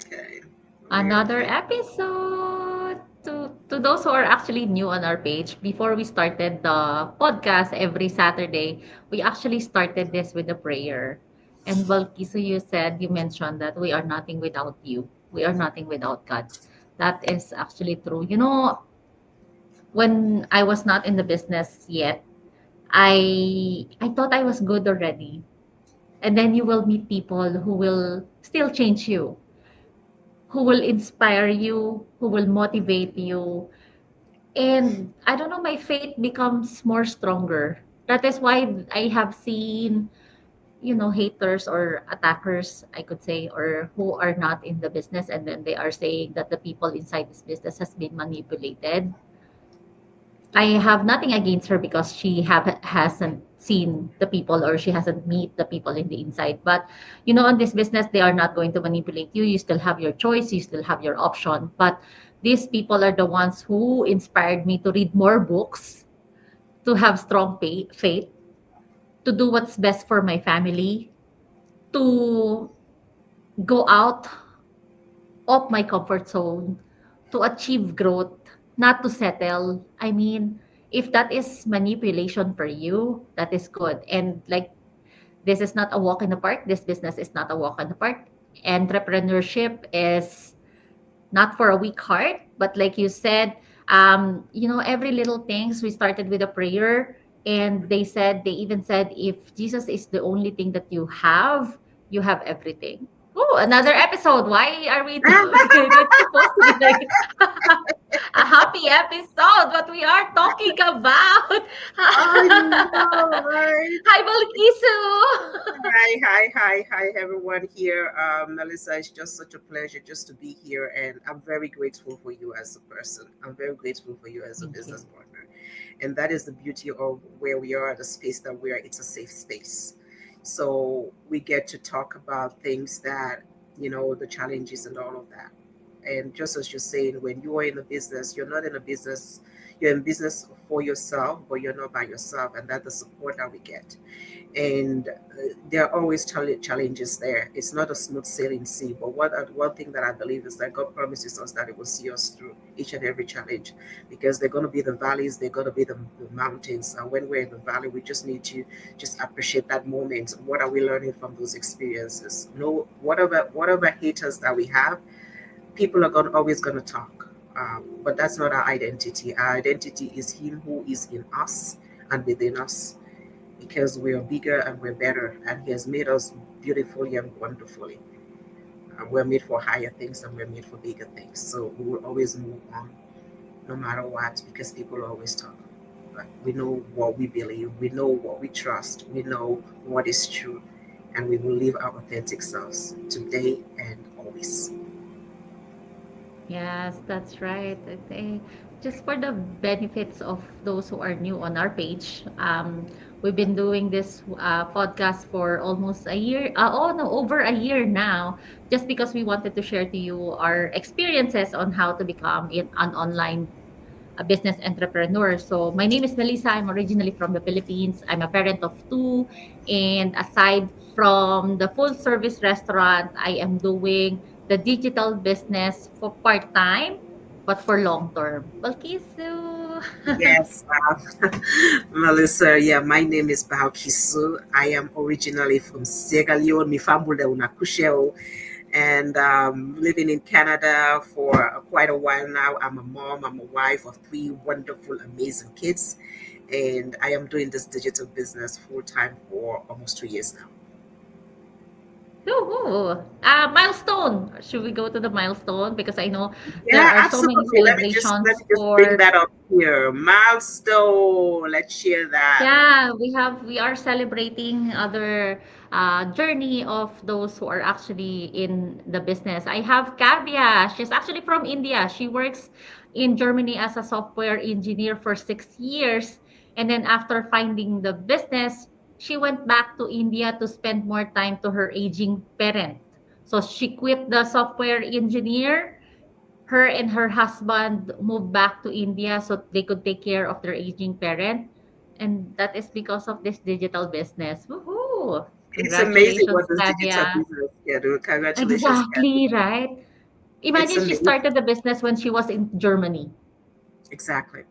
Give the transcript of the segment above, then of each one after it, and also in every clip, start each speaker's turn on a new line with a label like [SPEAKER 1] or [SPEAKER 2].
[SPEAKER 1] Okay, we are
[SPEAKER 2] Another
[SPEAKER 1] here.
[SPEAKER 2] episode. To those who are actually new on our page, before we started the podcast every Saturday, we actually started this with a prayer. And Balkiso, you mentioned that we are nothing without you. We are nothing without God. That is actually true. When I was not in the business yet, I thought I was good already. And then you will meet people who will still change you, who will inspire you, who will motivate you. And I don't know, my faith becomes more stronger. That is why I have seen, haters or attackers, I could say, or who are not in the business, and then they are saying that the people inside this business has been manipulated. I have nothing against her because she hasn't seen the people, or she hasn't meet the people in the inside. But on this business, they are not going to manipulate you. You still have your choice. You still have your option. But these people are the ones who inspired me to read more books, to have strong faith, to do what's best for my family, to go out of my comfort zone, to achieve growth, not to settle. I mean, if that is manipulation for you, that is good. And like, this is not a walk in the park. This business is not a walk in the park. Entrepreneurship is not for a weak heart, but like you said, every little things, we started with a prayer. And they even said, if Jesus is the only thing that you have everything. Oh, another episode. Why are we doing it? It's supposed to be like a happy episode, but we are talking about.
[SPEAKER 1] I know, right?
[SPEAKER 2] Hi, Balkisu.
[SPEAKER 1] Hi, everyone here. Melissa, it's just such a pleasure just to be here, and I'm very grateful for you as a person. I'm very grateful for you as a
[SPEAKER 2] Thank
[SPEAKER 1] business
[SPEAKER 2] you.
[SPEAKER 1] partner, and that is the beauty of where we are, the space that we are. It's a safe space, so we get to talk about things that the challenges and all of that. And just as you're saying, when you are in a business, you're not in a business. You're in business for yourself, but you're not by yourself, and that's the support that we get. And there are always challenges there. It's not a smooth sailing sea, but one thing that I believe is that God promises us that it will see us through each and every challenge, because they're going to be the valleys, they're going to be the mountains, and when we're in the valley, we just need to just appreciate that moment. What are we learning from those experiences? No, whatever haters that we have, people are always going to talk, but that's not our identity. Our identity is Him who is in us and within us, because we are bigger and we're better, and He has made us beautifully and wonderfully. We're made for higher things and we're made for bigger things. So we will always move on no matter what, because people always talk. But we know what we believe, we know what we trust, we know what is true, and we will live our authentic selves today and always.
[SPEAKER 2] Yes, that's right. Just for the benefits of those who are new on our page, we've been doing this podcast for almost a year. Oh no, over a year now. Just because we wanted to share to you our experiences on how to become an online a business entrepreneur. So my name is Melissa. I'm originally from the Philippines. I'm a parent of two. And aside from the full service restaurant, I am doing the digital business for part time, but for long term. Balkisu.
[SPEAKER 1] Yes, Melissa. Yeah, my name is Baokisu. I am originally from Sierra Leone, Mifambule Unakusheo, and living in Canada for quite a while now. I'm a mom, I'm a wife of three wonderful, amazing kids, and I am doing this digital business full time for almost 2 years now.
[SPEAKER 2] Woohoo. Milestone. Should we go to the milestone? Because I know there
[SPEAKER 1] Yeah,
[SPEAKER 2] are so many
[SPEAKER 1] absolutely. Let
[SPEAKER 2] celebrations
[SPEAKER 1] me just bring
[SPEAKER 2] for.
[SPEAKER 1] that up here. Milestone. Let's share that.
[SPEAKER 2] Yeah, we are celebrating other journey of those who are actually in the business. I have Kavya. She's actually from India. She works in Germany as a software engineer for 6 years. And then after finding the business, she went back to India to spend more time to her aging parent. So she quit the software engineer. Her and her husband moved back to India so they could take care of their aging parent. And that is because of this digital business. Woohoo!
[SPEAKER 1] It's amazing what
[SPEAKER 2] Congratulations,
[SPEAKER 1] this digital
[SPEAKER 2] Kavya.
[SPEAKER 1] business can do. Congratulations, Kathy.
[SPEAKER 2] Exactly, right?
[SPEAKER 1] It's
[SPEAKER 2] Imagine she
[SPEAKER 1] amazing.
[SPEAKER 2] started the business when she was in Germany.
[SPEAKER 1] Exactly.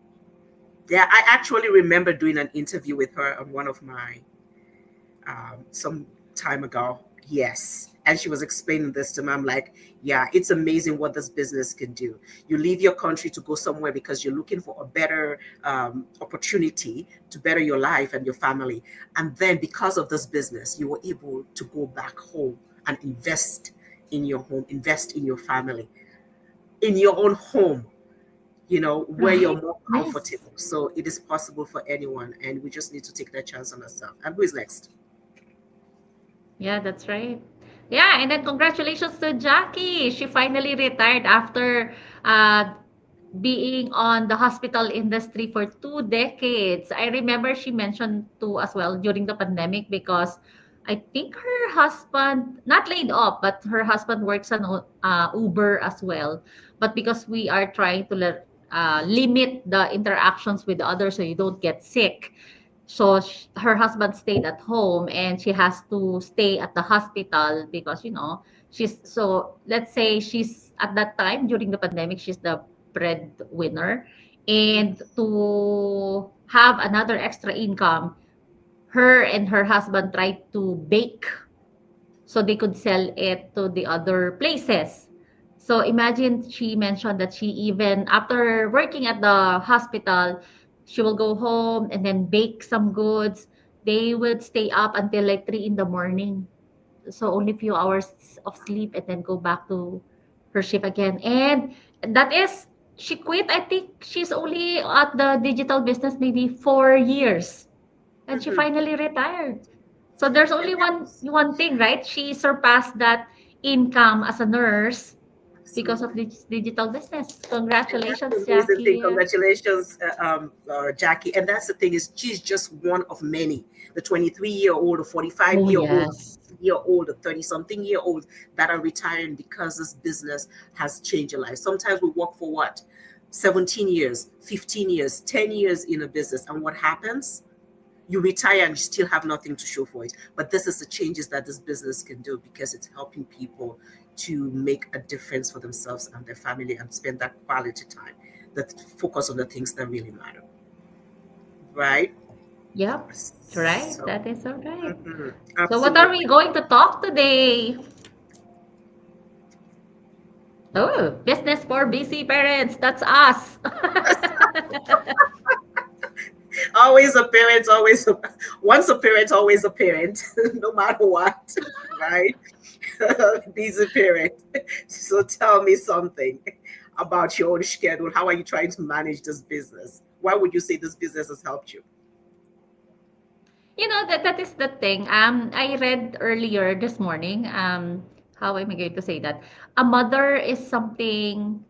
[SPEAKER 1] Yeah, I actually remember doing an interview with her on one of my some time ago. Yes. And she was explaining this to me. I'm like, yeah, it's amazing what this business can do. You leave your country to go somewhere because you're looking for a better opportunity to better your life and your family. And then because of this business, you were able to go back home and invest in your home, invest in your family, in your own home, where you're
[SPEAKER 2] Right?
[SPEAKER 1] more
[SPEAKER 2] Yes.
[SPEAKER 1] comfortable. So it is possible for anyone. And we just need to take that chance on ourselves. And who is next?
[SPEAKER 2] Yeah, that's right. Yeah, and then congratulations to Jackie. She finally retired after uh, being on the hospital industry for 2 decades. I remember she mentioned too as well during the pandemic because I think her husband, not laid off, but her husband works on Uber as well. But because we are trying to limit the interactions with others so you don't get sick, so her husband stayed at home and she has to stay at the hospital because she's, so let's say she's at that time during the pandemic, she's the breadwinner, and to have another extra income, her and her husband tried to bake so they could sell it to the other places. So imagine, she mentioned that she, even after working at the hospital, she will go home and then bake some goods. They would stay up until like 3 in the morning. So only few hours of sleep and then go back to her shift again. And that is, she quit. I think she's only at the digital business maybe 4 years and she
[SPEAKER 1] Mhm.
[SPEAKER 2] finally retired. So there's
[SPEAKER 1] And
[SPEAKER 2] only one thing, right? She surpassed that income as a nurse because of
[SPEAKER 1] absolutely.
[SPEAKER 2] this digital business.
[SPEAKER 1] And that's the
[SPEAKER 2] Congratulations,
[SPEAKER 1] amazing thing.
[SPEAKER 2] Jackie.
[SPEAKER 1] Congratulations, Jackie. And that's the thing is she's just one of many. The 23-year-old, the
[SPEAKER 2] Oh
[SPEAKER 1] 45-year-old,
[SPEAKER 2] yes.
[SPEAKER 1] year old, the 30-something year old that are retiring because this business has changed your life. Sometimes we work for what? 17 years, 15 years, 10 years in a business. And what happens? You retire and you still have nothing to show for it. But this is the changes that this business can do because it's helping people to make a difference for themselves and their family and spend that quality time, that focus on the things that really matter. Right?
[SPEAKER 2] Yep. Right.
[SPEAKER 1] So,
[SPEAKER 2] That is all right. So what are we
[SPEAKER 1] absolutely.
[SPEAKER 2] going to talk today? Oh, business for busy parents. That's us.
[SPEAKER 1] Always a parent, once a parent, always a parent, no matter what. Right? Busy parent. So tell me something about your own schedule. How are you trying to manage this business? Why would you say this business has helped you?
[SPEAKER 2] That is the thing. I read earlier this morning. How am I going to say that? A mother is something.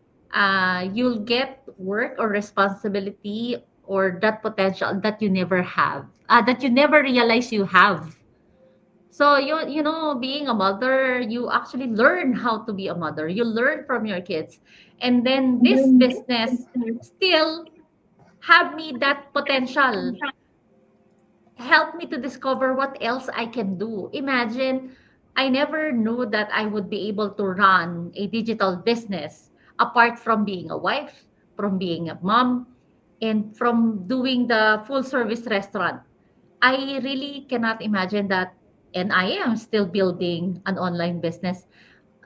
[SPEAKER 2] You'll get work or responsibility or that potential that you never have. That you never realize you have. So being a mother, you actually learn how to be a mother. You learn from your kids, and then this business still have me that potential, help me to discover what else I can do. Imagine, I never knew that I would be able to run a digital business apart from being a wife, from being a mom, and from doing the full service restaurant. I really cannot imagine that. And I am still building an online business.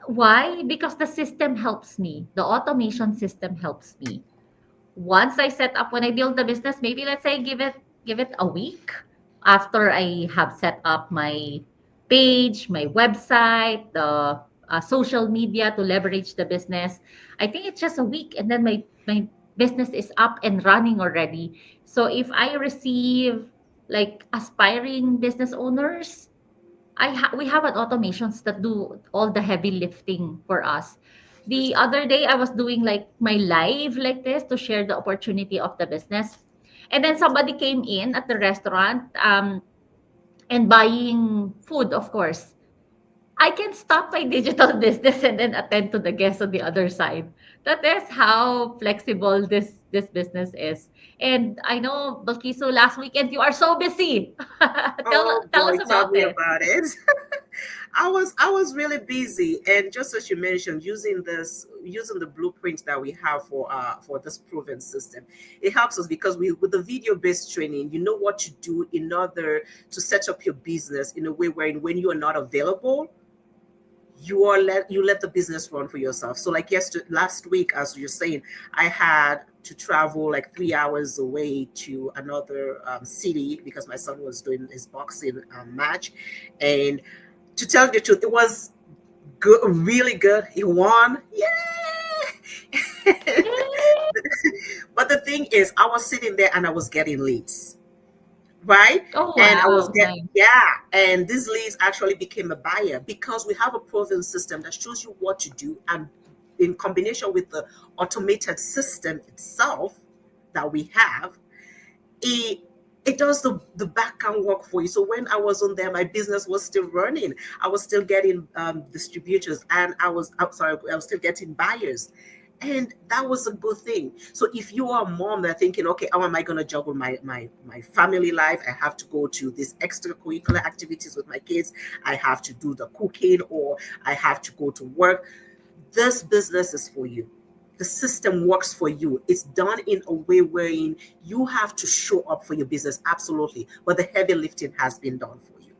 [SPEAKER 2] Why? Because the system helps me. The automation system helps me. Once I set up, when I build the business, maybe let's say give it a week after I have set up my page, my website, the social media to leverage the business. I think it's just a week, and then my business is up and running already. So if I receive like aspiring business owners, we have an automations that do all the heavy lifting for us. The other day I was doing like my live like this to share the opportunity of the business. And then somebody came in at the restaurant and buying food, of course. I can stop my digital business and then attend to the guests on the other side. That is how flexible this business is. And I know, Balkiso, last weekend you are so busy. tell
[SPEAKER 1] Oh
[SPEAKER 2] tell
[SPEAKER 1] boy,
[SPEAKER 2] us
[SPEAKER 1] tell
[SPEAKER 2] about
[SPEAKER 1] me
[SPEAKER 2] it.
[SPEAKER 1] about it. I was really busy, and just as you mentioned, using the blueprint that we have for this proven system, it helps us because we with the video based training, you know what to do in order to set up your business in a way where when you are not available, you let the business run for yourself. So like yesterday, last week, as you're saying, I had to travel like 3 hours away to another city because my son was doing his boxing match, and to tell you the truth, it was good, really good. He won, yeah.
[SPEAKER 2] Yay!
[SPEAKER 1] But the thing is, I was sitting there and I was getting leads, right?
[SPEAKER 2] Oh,
[SPEAKER 1] And I was
[SPEAKER 2] wow.
[SPEAKER 1] get
[SPEAKER 2] Nice.
[SPEAKER 1] yeah, and these leads actually became a buyer because we have a proven system that shows you what to do, and in combination with the automated system itself that we have, it it does the background work for you. So when I was on there, my business was still running. I was still getting distributors, and I'm sorry, I was still getting buyers, and that was a good thing. So if you are a mom that thinking, okay, how am I going to juggle my family life? I have to go to these extracurricular activities with my kids. I have to do the cooking, or I have to go to work. This business is for you. The system works for you. It's done in a way wherein you have to show up for your business, absolutely, but the heavy lifting has been done for you.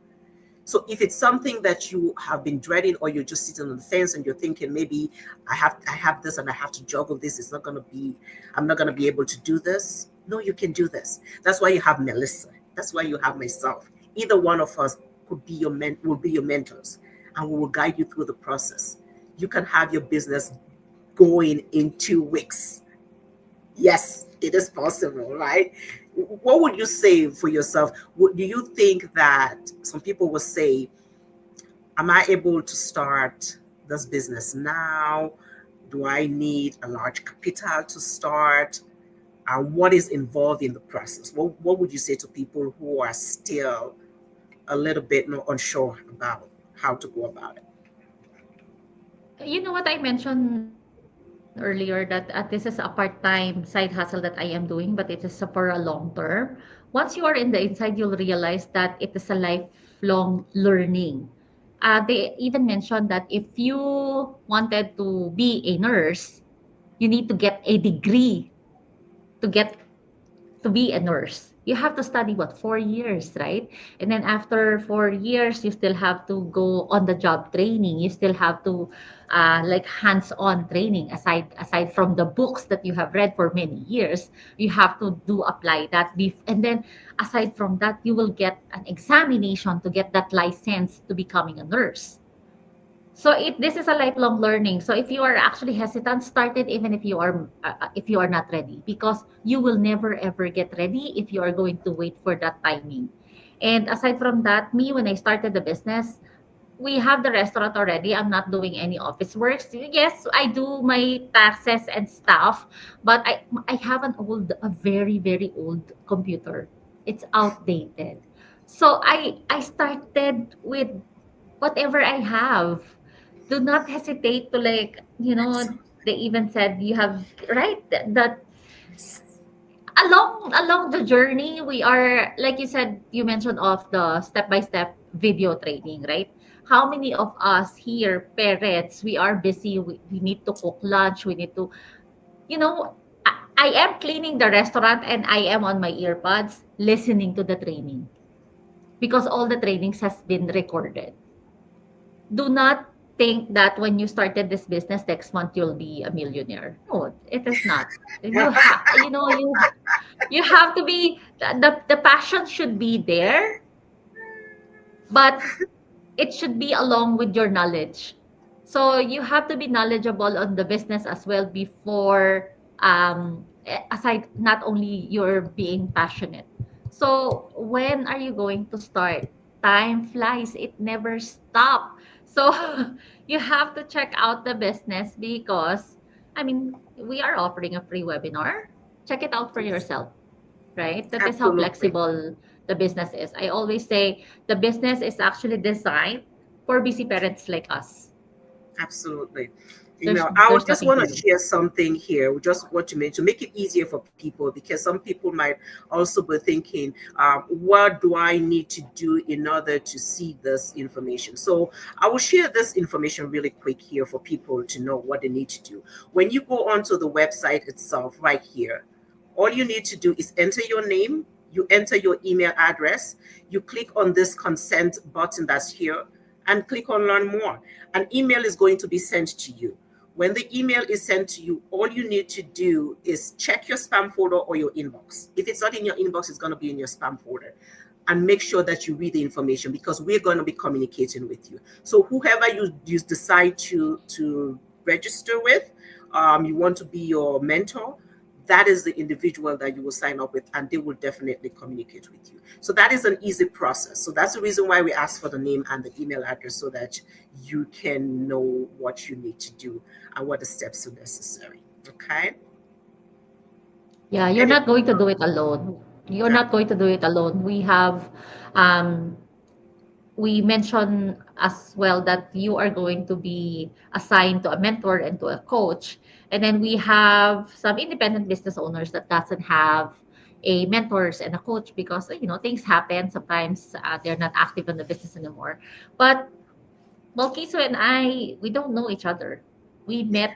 [SPEAKER 1] So if it's something that you have been dreading, or you're just sitting on the fence and you're thinking, maybe I have this and I have to juggle this, it's not going to be, I'm not going to be able to do this. No, you can do this. That's why you have Melissa. That's why you have myself. Either one of us could be will be your mentors, and we will guide you through the process. You can have your business going in 2 weeks. Yes, it is possible, right? What would you say for yourself? Do you think that some people will say, am I able to start this business now? Do I need a large capital to start? What is involved in the process? What would you say to people who are still a little bit not unsure about how to go about it?
[SPEAKER 2] You know what I mentioned earlier that this is a part-time side hustle that I am doing, but it is for a long term. Once you are in the inside, you'll realize that it is a lifelong learning. They even mentioned that if you wanted to be a nurse, you need to get a degree to get to be a nurse. You have to study what 4 years, right? And then after 4 years, you still have to go on the job training. You still have to like hands-on training aside from the books that you have read for many years. You have to do apply that, and then aside from that, you will get an examination to get that license to becoming a nurse. So this is a lifelong learning. So if you are actually hesitant, start it even if you are not ready, because you will never ever get ready if you are going to wait for that timing. And aside from that, me when I started the business, we have the restaurant already. I'm not doing any office works. Yes, I do my taxes and stuff, but I have a very very old computer. It's outdated. So I started with whatever I have. Do not hesitate to, like, they even said you have, right, that along the journey, we are, like you said, you mentioned of the step by step video training, right? How many of us here, parents, we are busy, we need to cook lunch, we need to, you know, I am cleaning the restaurant and I am on my earbuds listening to the training because all the trainings has been recorded. Do not think that when you started this business next month you'll be a millionaire. No, it is not. You have to be, the passion should be there, but it should be along with your knowledge. So you have to be knowledgeable on the business as well before, aside, not only you're being passionate. So when are you going to start? Time flies, it never stop. So you have to check out the business because, I mean, we are offering a free webinar. Check it out for yourself, right? That is how
[SPEAKER 1] Absolutely.
[SPEAKER 2] flexible the business is. I always say the business is actually designed for busy parents like us.
[SPEAKER 1] Absolutely. I would
[SPEAKER 2] There's
[SPEAKER 1] just
[SPEAKER 2] nothing
[SPEAKER 1] want
[SPEAKER 2] to
[SPEAKER 1] to
[SPEAKER 2] do.
[SPEAKER 1] share something here. We just want to make it easier for people, because some people might also be thinking, what do I need to do in order to see this information? So I will share this information really quick here for people to know what they need to do. When you go onto the website itself, right here, all you need to do is enter your name, you enter your email address, you click on this consent button that's here, and click on learn more. An email is going to be sent to you. When the email is sent to you, all you need to do is check your spam folder or your inbox. If it's not in your inbox, it's going to be in your spam folder. And make sure that you read the information, because we're going to be communicating with you. So whoever you decide to register with, you want to be your mentor, that is the individual that you will sign up with, and they will definitely communicate with you. So that is an easy process. So that's the reason why we ask for the name and the email address, so that you can know what you need to do and what the steps are necessary. Okay.
[SPEAKER 2] Yeah, you're
[SPEAKER 1] Any
[SPEAKER 2] not going to do it alone. You're
[SPEAKER 1] no.
[SPEAKER 2] not going to do it alone. Um, we mentioned as well that you are going to be assigned to a mentor and to a coach. And then we have some independent business owners that doesn't have a mentors and a coach because, things happen. Sometimes they're not active in the business anymore. But Malkiso and I, we don't know each other. We met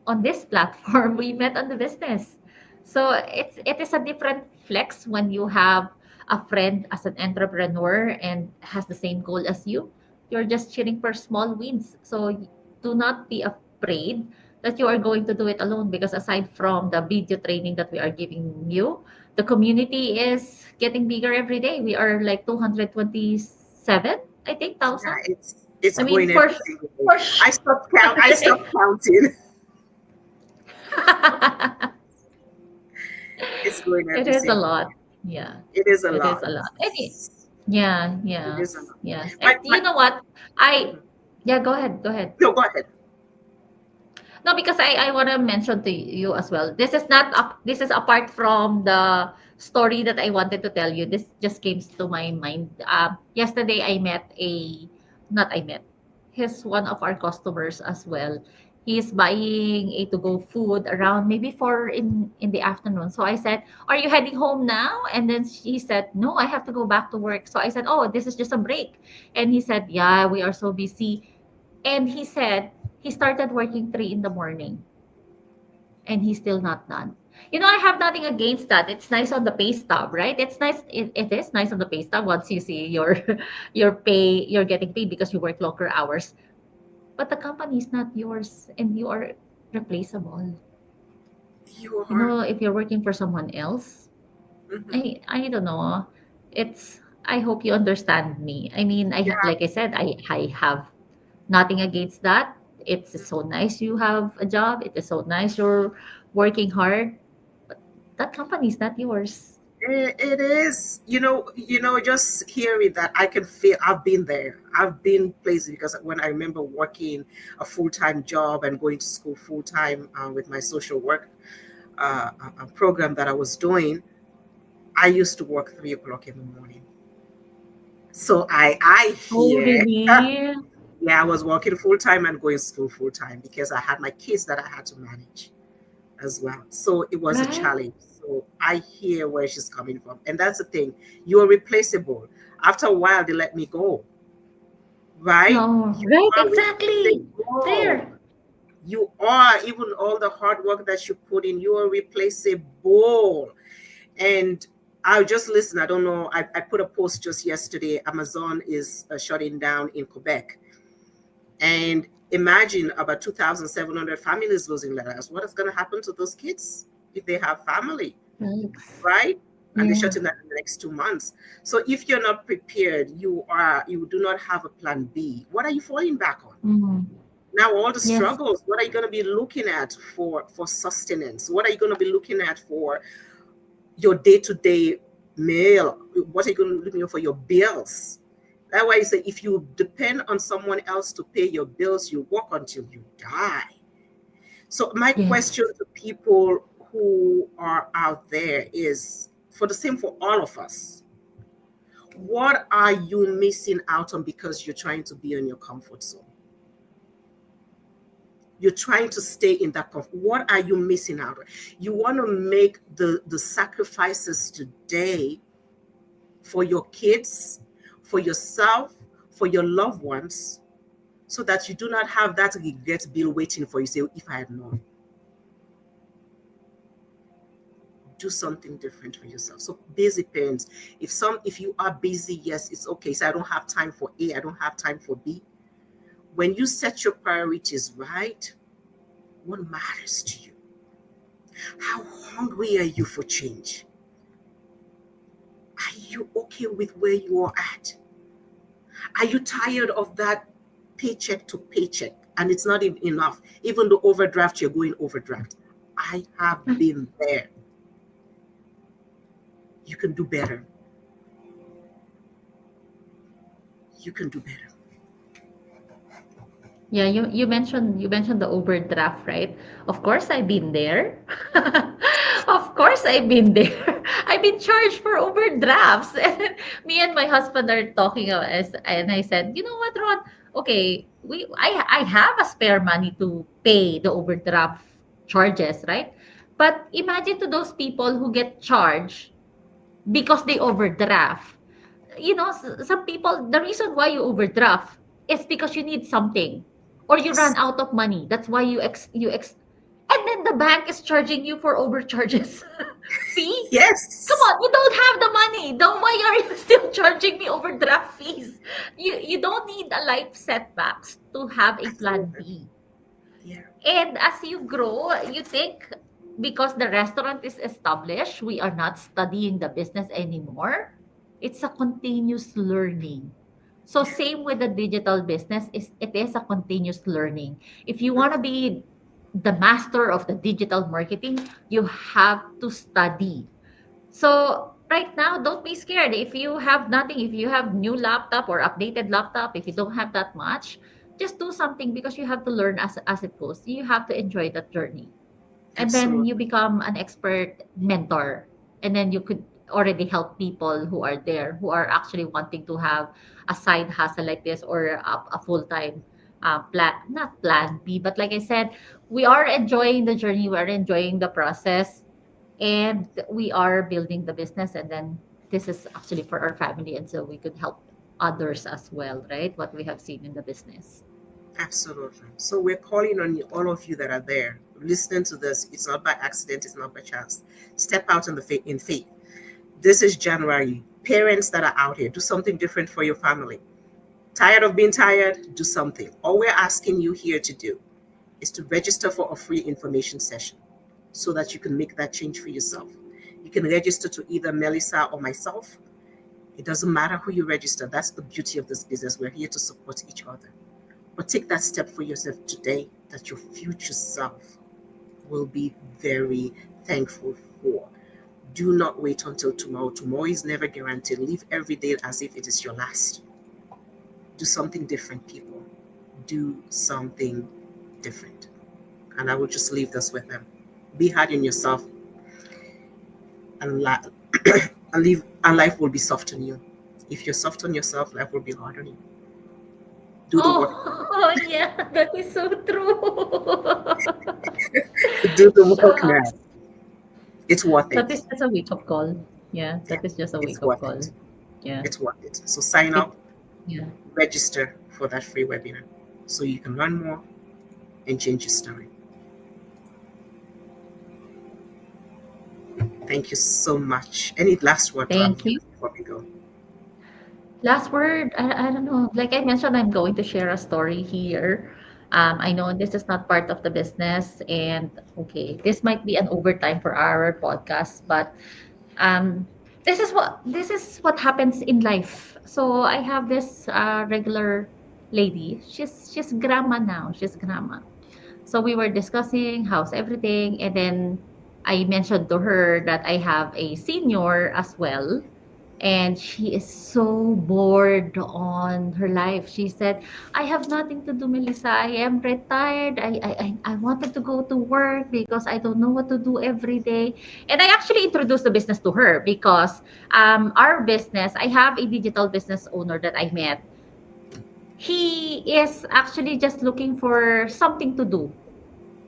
[SPEAKER 2] on this platform. We met on the business. So it is a different flex when you have a friend as an entrepreneur and has the same goal as you. You're just cheering for small wins. So do not be afraid that you are going to do it alone, because aside from the video training that we are giving you, the community is getting bigger every day. We are like 227, I think,
[SPEAKER 1] Yeah,
[SPEAKER 2] thousand.
[SPEAKER 1] it's
[SPEAKER 2] I mean,
[SPEAKER 1] going every single day.
[SPEAKER 2] for
[SPEAKER 1] I stopped counting. It's going
[SPEAKER 2] It
[SPEAKER 1] every
[SPEAKER 2] is a
[SPEAKER 1] single
[SPEAKER 2] lot.
[SPEAKER 1] day.
[SPEAKER 2] Yeah,
[SPEAKER 1] It is a
[SPEAKER 2] it is
[SPEAKER 1] lot.
[SPEAKER 2] a lot. Yeah,
[SPEAKER 1] It is a
[SPEAKER 2] yes,
[SPEAKER 1] lot.
[SPEAKER 2] yes. And
[SPEAKER 1] My,
[SPEAKER 2] you
[SPEAKER 1] my,
[SPEAKER 2] know what? I
[SPEAKER 1] mhm.
[SPEAKER 2] Yeah, go ahead, go ahead.
[SPEAKER 1] No, go ahead.
[SPEAKER 2] No, because I want to mention to you as well. This is apart from the story that I wanted to tell you. This just came to my mind. Yesterday I met a not I met. He's one of our customers as well. He's buying a to-go food around maybe 4 in the afternoon. So I said, "Are you heading home now?" And then she said, "No, I have to go back to work." So I said, "Oh, this is just a break." And he said, "Yeah, we are so busy." And he said he started working 3 in the morning and he's still not done. I have nothing against that. It's nice on the pay stub, right? It's nice. It is nice on the pay stub once you see your your pay, you're getting paid because you work longer hours. But the company is not yours and you are replaceable.
[SPEAKER 1] You are.
[SPEAKER 2] If you're working for someone else,
[SPEAKER 1] Hmm.
[SPEAKER 2] I don't know. I hope you understand me. I mean,
[SPEAKER 1] Yeah.
[SPEAKER 2] like I said, I have nothing against that. It's so nice you have a job. It is so nice you're working hard. But that company is not yours.
[SPEAKER 1] It is, just hearing that, I can feel I've been there. I've been places, because when I remember working a full time job and going to school full time, with my social work program that I was doing, I used to work 3 o'clock in the morning. So I
[SPEAKER 2] Oh,
[SPEAKER 1] hear,
[SPEAKER 2] really?
[SPEAKER 1] yeah, I was working full time and going to school full time, because I had my kids that I had to manage as well. So it was a
[SPEAKER 2] Right?
[SPEAKER 1] challenge. So I hear where she's coming from. And that's the thing. You're replaceable. After a while, they let me go, right?
[SPEAKER 2] No,
[SPEAKER 1] You
[SPEAKER 2] right,
[SPEAKER 1] are
[SPEAKER 2] exactly.
[SPEAKER 1] replaceable.
[SPEAKER 2] There.
[SPEAKER 1] You are, even all the hard work that you put in, you are replaceable. And I just listen. I don't know. I put a post just yesterday. Amazon is shutting down in Quebec. And imagine about 2,700 families losing their lives. What is going to happen to those kids if they have family,
[SPEAKER 2] Right.
[SPEAKER 1] right? And they're
[SPEAKER 2] Yeah.
[SPEAKER 1] shutting down in the next 2 months. So if you're not prepared, you do not have a plan B. What are you falling back on?
[SPEAKER 2] Mm.
[SPEAKER 1] Now all the
[SPEAKER 2] Yes.
[SPEAKER 1] struggles, what are you going to be looking at for sustenance? What are you going to be looking at for your day-to-day meal? What are you going to be looking at for your bills? That's why I say, if you depend on someone else to pay your bills, you work until you die. So my question
[SPEAKER 2] Yes.
[SPEAKER 1] to people who are out there is, for the same for all of us, what are you missing out on because you're trying to be in your comfort zone? You're trying to stay in that comfort. What are you missing out? You want to make the sacrifices today for your kids, for yourself, for your loved ones, so that you do not have that regret bill waiting for you. Say, if I had known, do something different for yourself. So busy parents, if you are busy, yes, it's okay. So I don't have time for A, I don't have time for B. When you set your priorities right, what matters to you? How hungry are you for change? Are you okay with where you are at? Are you tired of that paycheck to paycheck and it's not even enough? Even the overdraft, you're going overdraft. I have been there. You can do better. You can do better.
[SPEAKER 2] Yeah, you mentioned the overdraft, right? Of course I've been there. Of course I've been there. I've been charged for overdrafts. And me and my husband are talking and I said, "You know what, Ron? Okay, I have a spare money to pay the overdraft charges, right? But imagine to those people who get charged because they overdraft. Some people, the reason why you overdraft is because you need something or you run
[SPEAKER 1] Yes.
[SPEAKER 2] out of money. That's why and then the bank is charging you for overcharges. Fee? Come
[SPEAKER 1] Yes.
[SPEAKER 2] on, you don't have the money. Then why are you still charging me overdraft fees? You don't need a life setbacks to have a plan
[SPEAKER 1] Absolutely.
[SPEAKER 2] B.
[SPEAKER 1] Yeah.
[SPEAKER 2] And as you grow, you think because the restaurant is established, we are not studying the business anymore. It's a continuous learning. So
[SPEAKER 1] Yeah.
[SPEAKER 2] same with the digital business, it is a continuous learning. If you want to
[SPEAKER 1] Mhm.
[SPEAKER 2] be the master of the digital marketing, you have to study. So right now, don't be scared. If you have nothing, if you have new laptop or updated laptop, if you don't have that much, just do something because you have to learn as it goes. You have to enjoy that journey. And then you
[SPEAKER 1] Absolutely.
[SPEAKER 2] become an expert mentor. And then you could already help people who are there, who are actually wanting to have a side hustle like this or a full-time plan, not plan B, but like I said, we are enjoying the journey, we are enjoying the process, and we are building the business. And then this is actually for our family. And so we could help others as well, right? What we have seen in the business.
[SPEAKER 1] Absolutely. So we're calling on all of you that are there listening to this. It's not by accident. It's not by chance. Step out in the faith. In faith. This is January. Parents that are out here, do something different for your family. Tired of being tired? Do something. All we're asking you here to do is to register for a free information session so that you can make that change for yourself. You can register to either Melissa or myself. It doesn't matter who you register. That's the beauty of this business. We're here to support each other. But take that step for yourself today that your future self will be very thankful for. Do not wait until tomorrow. Tomorrow is never guaranteed. Live every day as if it is your last. Do something different, people. Do something different. And I will just leave this with them. Be hard on yourself, and, and life will be soft on you. If you're soft on yourself, life will be hard on you. Do the work.
[SPEAKER 2] Oh, yeah, that is so true.
[SPEAKER 1] Do the work now. It's worth
[SPEAKER 2] That
[SPEAKER 1] it.
[SPEAKER 2] is just a wake-up call. Yeah,
[SPEAKER 1] Yeah,
[SPEAKER 2] that is just a
[SPEAKER 1] it's
[SPEAKER 2] wake-up
[SPEAKER 1] worth
[SPEAKER 2] call.
[SPEAKER 1] it.
[SPEAKER 2] Yeah.
[SPEAKER 1] It's worth it. So sign
[SPEAKER 2] It
[SPEAKER 1] up,
[SPEAKER 2] yeah.
[SPEAKER 1] register for that free webinar so you can learn more and change your story. Thank you so much. Any last word to our
[SPEAKER 2] Thank you.
[SPEAKER 1] viewers before we go?
[SPEAKER 2] Last word, I don't know. Like I mentioned, I'm going to share a story here. I know this is not part of the business, and okay, this might be an overtime for our podcast, but um, this is what happens in life. So I have this regular lady. She's grandma now. She's grandma. So we were discussing how's everything, and then I mentioned to her that I have a senior as well, and she is so bored on her life. She said, "I have nothing to do, Melissa. I am retired. I wanted to go to work because I don't know what to do every day." And I actually introduced the business to her because our business, I have a digital business owner that I met. He is actually just looking for something to do.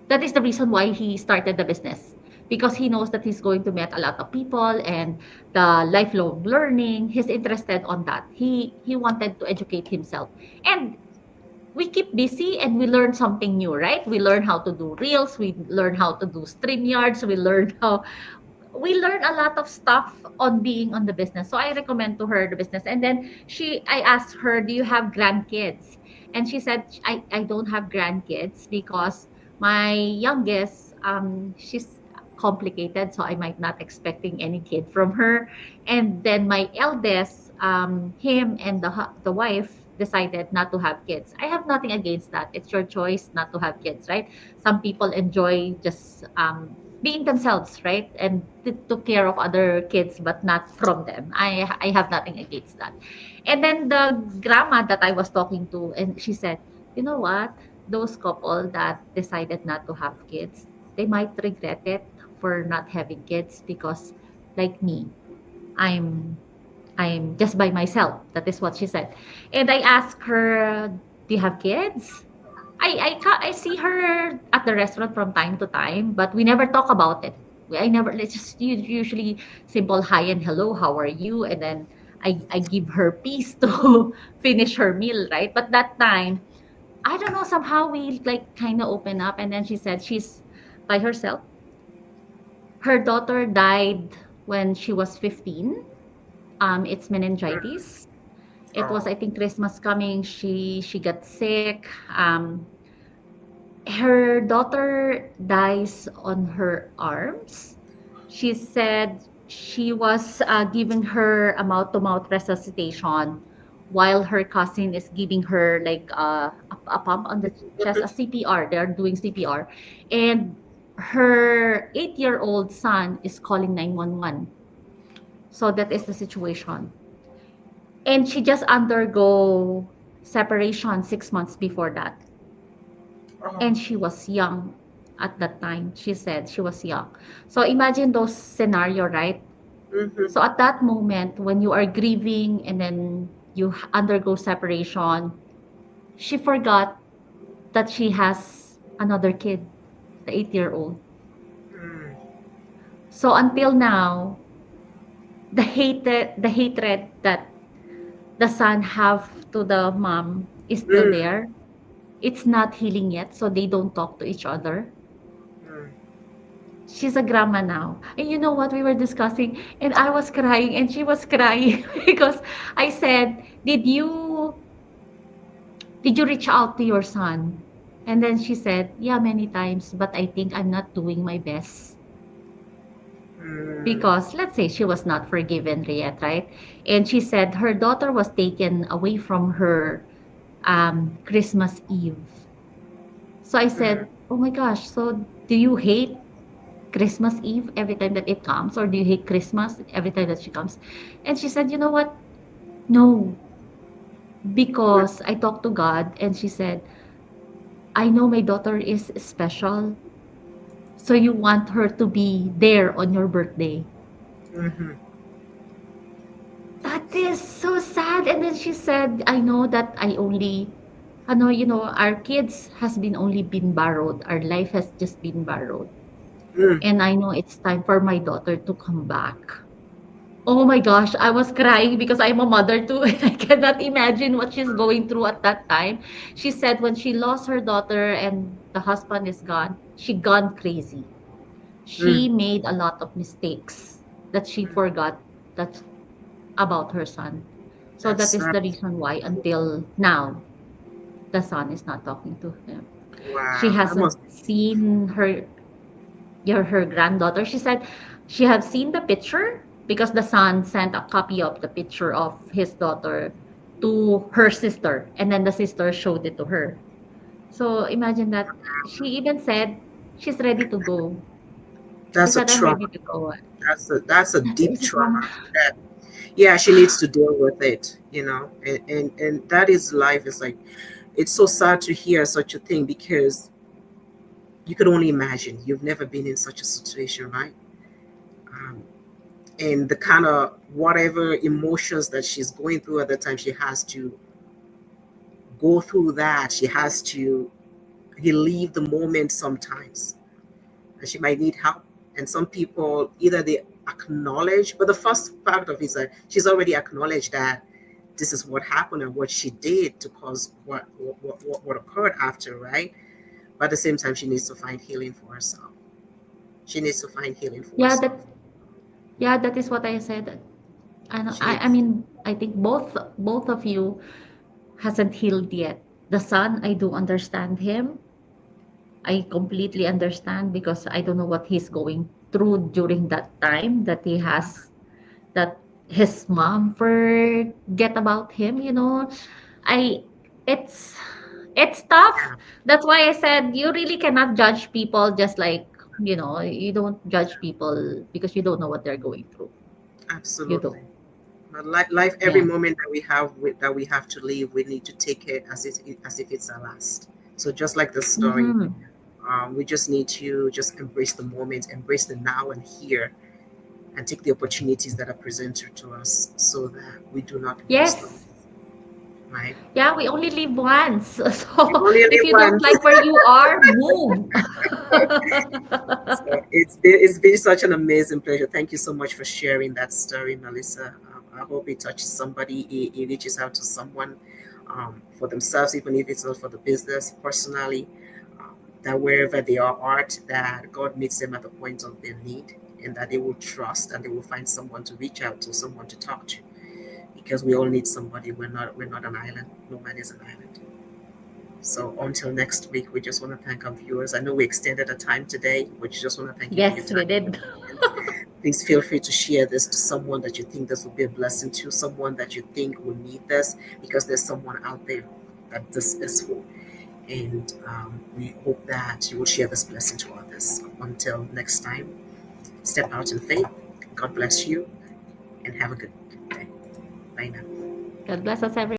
[SPEAKER 2] That is the reason why he started the business, because he knows that he's going to meet a lot of people and the lifelong learning. He's interested on that. He wanted to educate himself. And we keep busy and we learn something new, right? We learn how to do reels, we learn how to do StreamYards, we learn a lot of stuff on being on the business. So I recommend to her the business. And then I asked her, do you have grandkids? And she said, I don't have grandkids because my youngest, she's complicated, so I might not expecting any kid from her. And then my eldest, him and the wife decided not to have kids. I have nothing against that. It's your choice not to have kids, right? Some people enjoy just being themselves, right? And took care of other kids, but not from them. I have nothing against that. And then the grandma that I was talking to, and she said, you know what? Those couple that decided not to have kids, they might regret it for not having kids because, like me, I'm I'm just by myself. That is what she said. And I asked her, "Do you have kids?" I see her at the restaurant from time to time, but we never talk about it. I never, let's just usually simple hi and hello, how are you? And then I give her peace to finish her meal, right? But that time, I don't know, somehow we like kind of open up. And then she said she's by herself. Her daughter died when she was 15. It's meningitis. It was,
[SPEAKER 1] Oh.
[SPEAKER 2] I think, Christmas coming. She got sick. Her daughter dies on her arms. She said she was giving her a mouth-to-mouth resuscitation while her cousin is giving her like a pump on the chest, a CPR. They're doing CPR. And her 8-year-old son is calling 911. So that is the situation. And she just undergo separation 6 months before that.
[SPEAKER 1] Oh.
[SPEAKER 2] And she was young at that time. She said she was young. So imagine those scenario, right?
[SPEAKER 1] Mm-hmm.
[SPEAKER 2] So at that moment, when you are grieving and then you undergo separation, she forgot that she has another kid, the 8-year-old.
[SPEAKER 1] Mm.
[SPEAKER 2] So until now, the hatred that the son have to the mom is still
[SPEAKER 1] Mm.
[SPEAKER 2] there. It's not healing yet, so they don't talk to each other.
[SPEAKER 1] Mm.
[SPEAKER 2] She's a grandma now. And you know what we were discussing? And I was crying and she was crying because I said, did you reach out to your son? And then she said, yeah, many times, but I think I'm not doing my best.
[SPEAKER 1] Mm.
[SPEAKER 2] Because let's say she was not forgiven yet, right? And she said her daughter was taken away from her Christmas Eve. So I
[SPEAKER 1] Mm.
[SPEAKER 2] said, oh my gosh, so do you hate Christmas Eve every time that it comes, or do you hate Christmas every time that she comes? And she said, you know what? No, because I talked to God and she said, I know my daughter is special. So you want her to be there on your birthday.
[SPEAKER 1] Mm-hmm.
[SPEAKER 2] That is so sad. And then she said, I know that our kids has been only been borrowed. Our life has just been borrowed.
[SPEAKER 1] Mm.
[SPEAKER 2] And I know it's time for my daughter to come back. Oh my gosh, I was crying because I'm a mother too. And I cannot imagine what she's going through at that time. She said when she lost her daughter and the husband is gone, she gone crazy.
[SPEAKER 1] Mm.
[SPEAKER 2] She made a lot of mistakes that she forgot that about her son. So
[SPEAKER 1] That's
[SPEAKER 2] that is
[SPEAKER 1] sad.
[SPEAKER 2] the reason why until now the son is not talking to him. She
[SPEAKER 1] Wow. That
[SPEAKER 2] hasn't
[SPEAKER 1] must be.
[SPEAKER 2] seen her granddaughter. She said she have seen the picture because the son sent a copy of the picture of his daughter to her sister, and then the sister showed it to her. So imagine that she even said she's ready to go. She
[SPEAKER 1] That's a
[SPEAKER 2] said, I'm
[SPEAKER 1] trauma.
[SPEAKER 2] ready to go.
[SPEAKER 1] That's a deep
[SPEAKER 2] It's a trauma.
[SPEAKER 1] trauma. That, yeah, she needs to deal with it. And that is life. It's like it's so sad to hear such a thing because you could only imagine. You've never been in such a situation, right? Um, and the kind of whatever emotions that she's going through at the time, she has to go through that. She has to he leave the moment sometimes, and she might need help. And some people either they acknowledge, but the first part of it is that she's already acknowledged that this is what happened and what she did to cause what occurred after, right? But at the same time, she needs to find healing for herself. She needs to find healing for
[SPEAKER 2] Yeah,
[SPEAKER 1] herself.
[SPEAKER 2] that is what I said.
[SPEAKER 1] She
[SPEAKER 2] I
[SPEAKER 1] needs.
[SPEAKER 2] mean, I think both of you hasn't healed yet. The son, I do understand him. I completely understand because I don't know what he's going through during that time that he has that his mom forget about him, you know. I it's it's tough.
[SPEAKER 1] Yeah,
[SPEAKER 2] That's why I said you really cannot judge people just like, you know, you don't judge people because you don't know what they're going through. You
[SPEAKER 1] absolutely.
[SPEAKER 2] don't.
[SPEAKER 1] But life, every
[SPEAKER 2] Yeah.
[SPEAKER 1] moment that we have that we have to live, we need to take it as if it's our last. So just like the story,
[SPEAKER 2] Mhm.
[SPEAKER 1] we just need to just embrace the moment, embrace the now and here, and take the opportunities that are presented to us, so that we do not lose them.
[SPEAKER 2] Yes.
[SPEAKER 1] Right?
[SPEAKER 2] Yeah, we only live once.
[SPEAKER 1] We
[SPEAKER 2] So
[SPEAKER 1] only
[SPEAKER 2] if
[SPEAKER 1] live
[SPEAKER 2] you don't
[SPEAKER 1] once.
[SPEAKER 2] like where you are, move.
[SPEAKER 1] So it's been such an amazing pleasure. Thank you so much for sharing that story, Melissa. I hope it touches somebody. It reaches out to someone, for themselves, even if it's not for the business, personally. That wherever they are at, that God meets them at the point of their need, and that they will trust and they will find someone to reach out to, someone to talk to, because we all need somebody. We're not an island. No man is an island. So until next week, we just want to thank our viewers. I know we extended our time today, but we just want to thank you for your
[SPEAKER 2] Yes, we
[SPEAKER 1] time.
[SPEAKER 2] did.
[SPEAKER 1] Please feel free to share this to someone that you think this will be a blessing to, someone that you think will need this, because there's someone out there that this is for. And we hope that you will share this blessing to others. Until next time, step out in faith. God bless you and have a good day. Bye now.
[SPEAKER 2] God bless us, everyone.